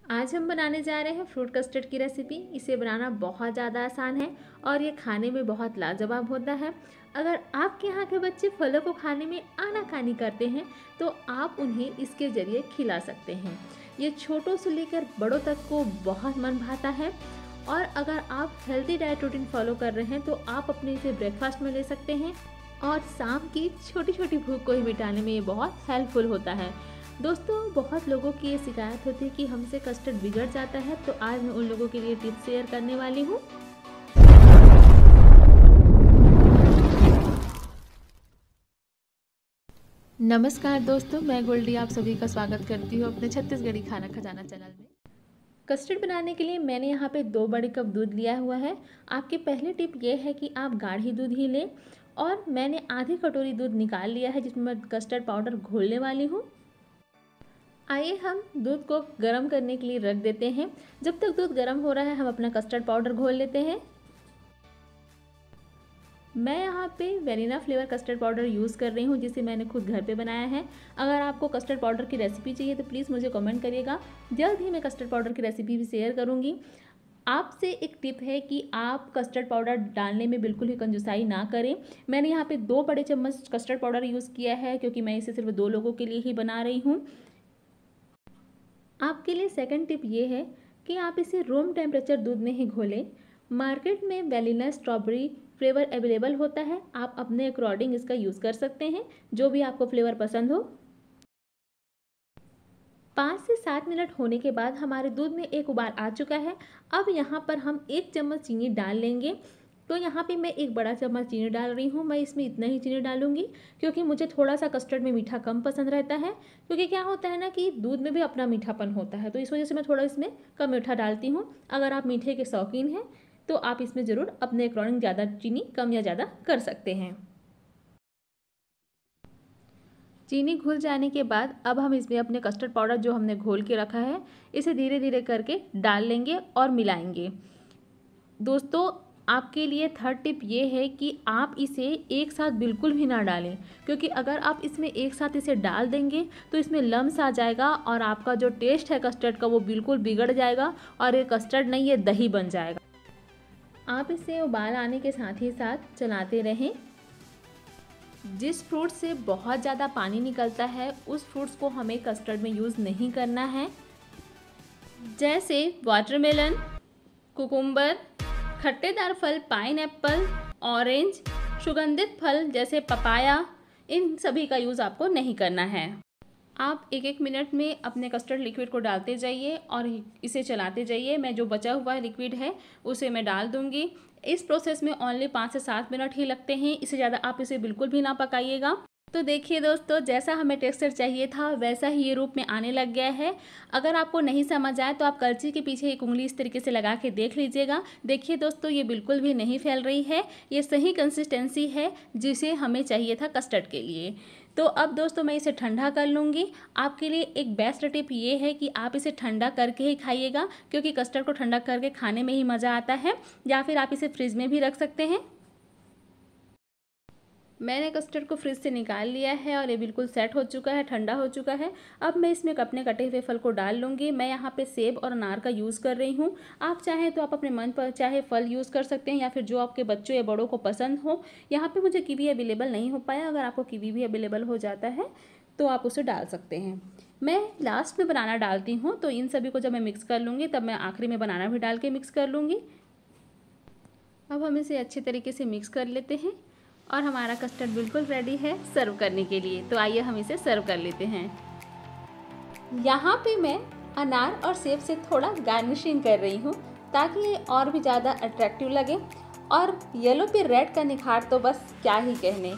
आज हम बनाने जा रहे हैं फ्रूट कस्टर्ड की रेसिपी। इसे बनाना बहुत ज़्यादा आसान है और ये खाने में बहुत लाजवाब होता है। अगर आपके यहाँ के बच्चे फलों को खाने में आनाकानी करते हैं तो आप उन्हें इसके ज़रिए खिला सकते हैं। ये छोटों से लेकर बड़ों तक को बहुत मन भाता है और अगर आप हेल्दी डाइट रूटीन फॉलो कर रहे हैं तो आप अपने इसे ब्रेकफास्ट में ले सकते हैं और शाम की छोटी छोटी भूख को ही मिटाने में ये बहुत हेल्पफुल होता है। दोस्तों, बहुत लोगों की ये शिकायत होती है कि हमसे कस्टर्ड बिगड़ जाता है, तो आज मैं उन लोगों के लिए टिप्स शेयर करने वाली हूँ। नमस्कार दोस्तों, मैं गोल्डी आप सभी का स्वागत करती हूँ अपने छत्तीसगढ़ी खाना खजाना चैनल में। कस्टर्ड बनाने के लिए मैंने यहाँ पे 2 बड़े कप दूध लिया हुआ है। आपकी पहली टिप ये है कि आप गाढ़ी दूध ही लें और मैंने आधी कटोरी दूध निकाल लिया है जिसमें मैं कस्टर्ड पाउडर घोलने वाली हूँ। आइए हम दूध को गर्म करने के लिए रख देते हैं। जब तक दूध गर्म हो रहा है हम अपना कस्टर्ड पाउडर घोल लेते हैं। मैं यहाँ पे vanilla flavour custard powder use कर रही हूँ जिसे मैंने खुद घर पे बनाया है। अगर आपको कस्टर्ड पाउडर की रेसिपी चाहिए तो प्लीज़ मुझे कमेंट करिएगा। जल्द ही मैं कस्टर्ड पाउडर की रेसिपी भी शेयर करूँगी। आपसे एक टिप है कि आप कस्टर्ड पाउडर डालने में बिल्कुल ही कंजूसाई ना करें। मैंने यहाँ पे 2 बड़े चम्मच कस्टर्ड पाउडर यूज़ किया है क्योंकि मैं इसे सिर्फ 2 लोगों के लिए ही बना रही हूँ। आपके लिए सेकंड टिप ये है कि आप इसे रूम टेम्परेचर दूध में ही घोलें। मार्केट में वैनिला स्ट्रॉबेरी फ्लेवर अवेलेबल होता है, आप अपने अकॉर्डिंग इसका यूज़ कर सकते हैं, जो भी आपको फ्लेवर पसंद हो। 5 से 7 मिनट होने के बाद हमारे दूध में एक उबाल आ चुका है। अब यहाँ पर हम 1 चम्मच चीनी डाल लेंगे। तो यहाँ पे मैं 1 बड़ा चम्मच चीनी डाल रही हूँ। मैं इसमें इतना ही चीनी डालूंगी क्योंकि मुझे थोड़ा सा कस्टर्ड में मीठा कम पसंद रहता है। क्योंकि क्या होता है ना कि दूध में भी अपना मीठापन होता है, तो इस वजह से मैं थोड़ा इसमें कम मीठा डालती हूँ। अगर आप मीठे के शौकीन हैं तो आप इसमें ज़रूर अपने अकॉर्डिंग ज़्यादा चीनी कम या ज़्यादा कर सकते हैं। चीनी घुल जाने के बाद अब हम इसमें अपने कस्टर्ड पाउडर जो हमने घोल के रखा है इसे धीरे धीरे करके डाल लेंगे और मिलाएंगे। दोस्तों, आपके लिए थर्ड टिप ये है कि आप इसे एक साथ बिल्कुल भी ना डालें क्योंकि अगर आप इसमें एक साथ इसे डाल देंगे तो इसमें लम्स आ जाएगा और आपका जो टेस्ट है कस्टर्ड का वो बिल्कुल बिगड़ जाएगा और ये कस्टर्ड नहीं, ये दही बन जाएगा। आप इसे उबाल आने के साथ ही साथ चलाते रहें। जिस फ्रूट से बहुत ज़्यादा पानी निकलता है उस फ्रूट्स को हमें कस्टर्ड में यूज़ नहीं करना है, जैसे वाटरमेलन, कुकुम्बर, खट्टेदार फल पाइनएप्पल, ऑरेंज, सुगंधित फल जैसे पपाया, इन सभी का यूज़ आपको नहीं करना है। आप 1-1 मिनट में अपने कस्टर्ड लिक्विड को डालते जाइए और इसे चलाते जाइए। मैं जो बचा हुआ लिक्विड है उसे मैं डाल दूंगी। इस प्रोसेस में ओनली 5 से 7 मिनट ही लगते हैं, इससे ज़्यादा आप इसे बिल्कुल भी ना पकाइएगा। तो देखिए दोस्तों, जैसा हमें टेक्सचर चाहिए था वैसा ही ये रूप में आने लग गया है। अगर आपको नहीं समझ आए तो आप कलछी के पीछे एक उंगली इस तरीके से लगा के देख लीजिएगा। देखिए दोस्तों, ये बिल्कुल भी नहीं फैल रही है, ये सही कंसिस्टेंसी है जिसे हमें चाहिए था कस्टर्ड के लिए। तो अब दोस्तों मैं इसे ठंडा कर लूँगी। आपके लिए एक बेस्ट टिप ये है कि आप इसे ठंडा करके ही खाइएगा क्योंकि कस्टर्ड को ठंडा करके खाने में ही मज़ा आता है, या फिर आप इसे फ्रिज में भी रख सकते हैं। मैंने कस्टर्ड को फ्रिज से निकाल लिया है और ये बिल्कुल सेट हो चुका है, ठंडा हो चुका है। अब मैं इसमें अपने कटे हुए फल को डाल लूँगी। मैं यहाँ पे सेब और अनार का यूज़ कर रही हूँ। आप चाहें तो आप अपने मन पर चाहे फल यूज़ कर सकते हैं या फिर जो आपके बच्चों या बड़ों को पसंद हो। यहाँ पे मुझे कीवी अवेलेबल नहीं हो पाया, अगर आपको कीवी भी अवेलेबल हो जाता है तो आप उसे डाल सकते हैं। मैं लास्ट में बनाना डालती हूँ, तो इन सभी को जब मैं मिक्स कर लूँगी तब मैं आखिरी में बनाना भी डाल के मिक्स कर लूँगी। अब हम इसे अच्छे तरीके से मिक्स कर लेते हैं और हमारा कस्टर्ड बिल्कुल रेडी है सर्व करने के लिए। तो आइए हम इसे सर्व कर लेते हैं। यहाँ पे मैं अनार और सेब से थोड़ा गार्निशिंग कर रही हूँ ताकि ये और भी ज़्यादा अट्रैक्टिव लगे, और येलो पे रेड का निखार तो बस क्या ही कहने।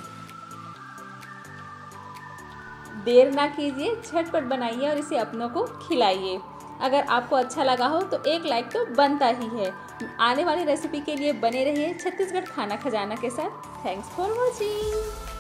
देर ना कीजिए, झटपट बनाइए और इसे अपनों को खिलाइए। अगर आपको अच्छा लगा हो तो एक लाइक तो बनता ही है। आने वाली रेसिपी के लिए बने रहिए छत्तीसगढ़ खाना खजाना के साथ। Thanks for watching.